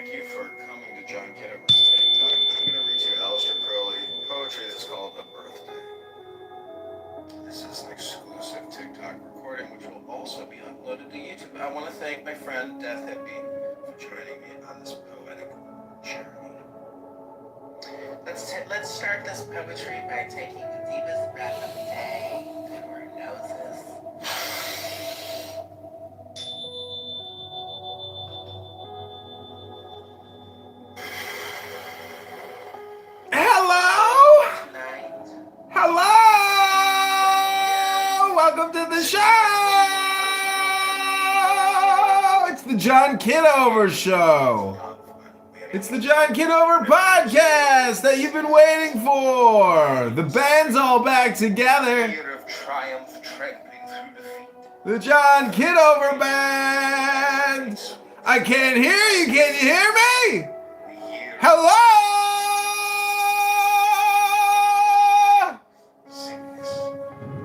Thank you for coming to John Kitover's TikTok. I'm going to read you Aleister Crowley poetry that's called A Birthday. This is an exclusive TikTok recording which will also be uploaded to YouTube. I want to thank my friend Death Hippie for joining me on this poetic journey. Let's start this poetry by taking the deepest breath of the day through our noses. Hello! Welcome to the show! It's the John Kitover Show. It's the John Kitover podcast that you've been waiting for. The band's all back together. The John Kitover Band. I can't hear you. Can you hear me? Hello?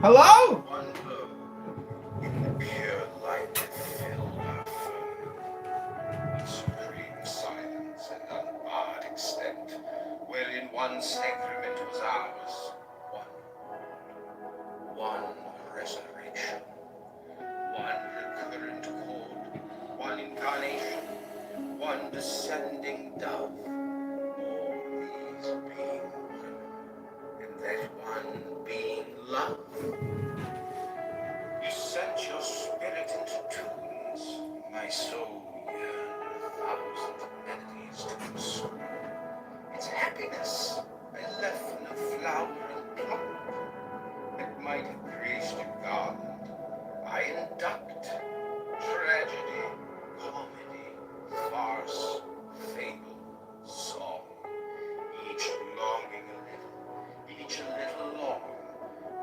Hello? One blow in the pure light that filled our firmament. Supreme silence and unbarred extent, wherein one sacrament was ours. One resurrection. One recurrent chord. One incarnation. One descending dove. All these being one. And that one being love. You sent your spirit into tunes. My soul yearned 1,000 melodies to console. It's happiness I left from the flower and plot that might have graced your garland. I induct tragedy, comedy, farce, fable, song. Each longing a little, each a little long,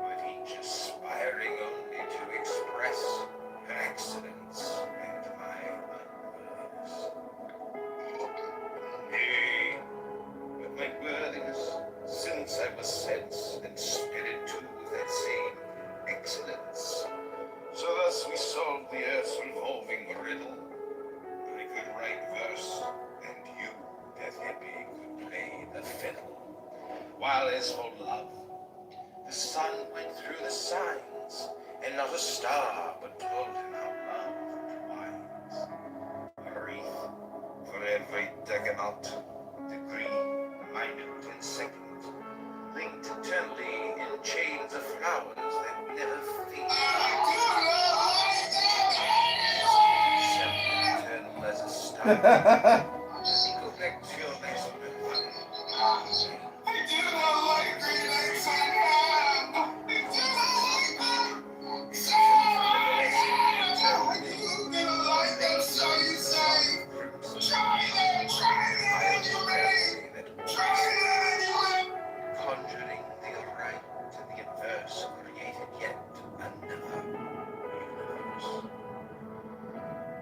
but each aspiring only to express your excellence and my unworthiness. Nay, with my worthiness, since I was sense and spirit too, that same excellence. So thus we solved the earth's revolving riddle. I could write verse, and you, Death Hippie, could play the fiddle. While as for love, the sun went through the signs, and not a star but told him how love twines. A wreath for every decanate, degree, minute and second, linked eternally in chains of flowers that never fade. Eternal as a star. Go back to your next birthday. Conjuring the right and the adverse, created yet another universe.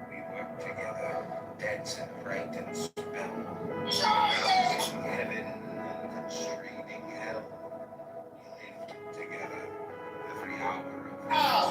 We work together, dance and write and spell, balancing heaven and constraining hell. We lived together every hour of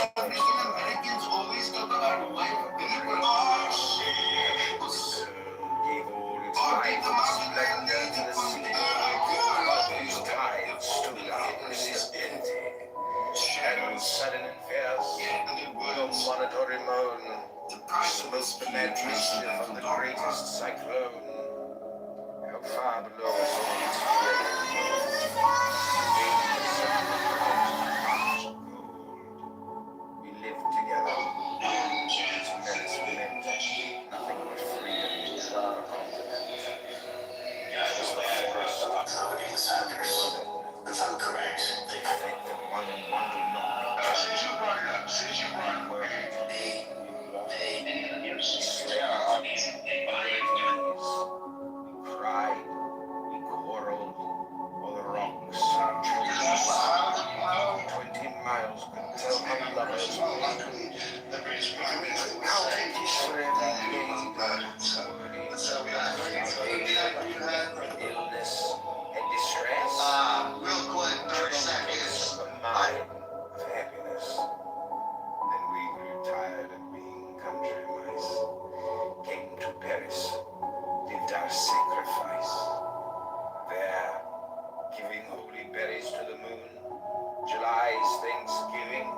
Americans always talk about white people. Gave all its life and splendor to the sea. Whose tides stood unsuspended. And sudden and fierce, no monitory moan, smote the mad mischief of the greatest cyclone. How far below us all its fearful we lived together. Menace meant nothing but freedom to our continent. It was the forest of the correct. They think that one and one do not be since you brought it up, we swear our knees, we cried, we quarreled, all the rocks and trees. 20 miles could tell how lovers meet. We could count each for every illness and distress. Real quick, 30 seconds. A mine of happiness. Then we grew tired of being country mice. Came to Paris, lived our sacrifice. There, giving holy berries to the moon. July's Thanksgiving.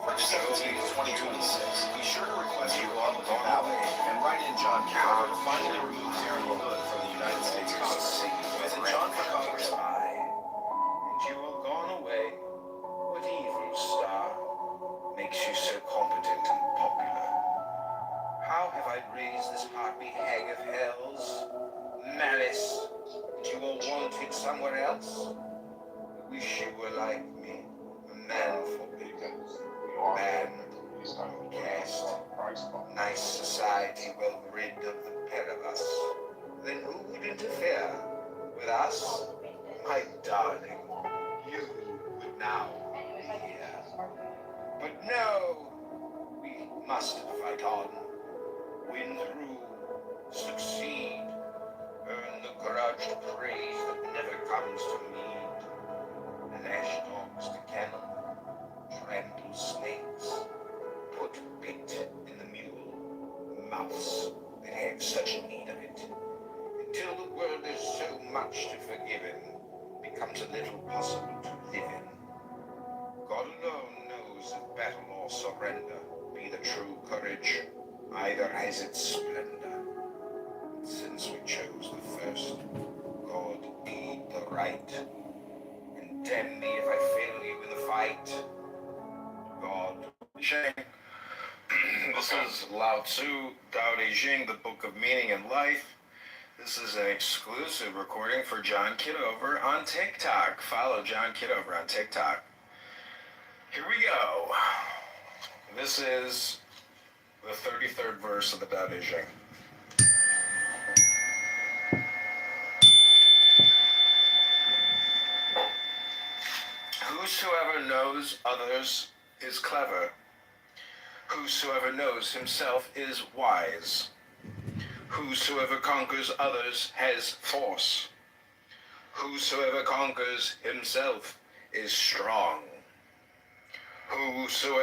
March 17th, 2026. Be sure to request your log with your album and write in John Kitover to finally remove Terry Hood from the United States Constitution. Visit John for Congress. And you are gone away. What evil star makes you so competent and popular? How have I raised this heartbeat hag of hells? Malice, that you all wanted somewhere else? Wish you were like me, a man for people, banned, cast, nice society well rid of the pair of us. Then who would interfere with us? My darling, you would now be here. But no, we must fight on, win through, succeed, earn the grudged praise that never comes to mead. Lash dogs to kennel, trample snakes, put bit in the mule, mouths that have such need of it, until the world is so much to forgive in, becomes a little possible to live in. God alone knows if battle or surrender be the true courage, either has its splendor. Since we chose the first, God aid the right. Damn me if I fail you in the fight. God. This is Lao Tzu, Tao Te Ching, the Book of Meaning and Life. This is an exclusive recording for John Kitover on TikTok. Follow John Kitover on TikTok. Here we go. This is the 33rd verse of the Tao Te Ching. Whosoever knows others is clever. Whosoever knows himself is wise. Whosoever conquers others has force. Whosoever conquers himself is strong. Whosoever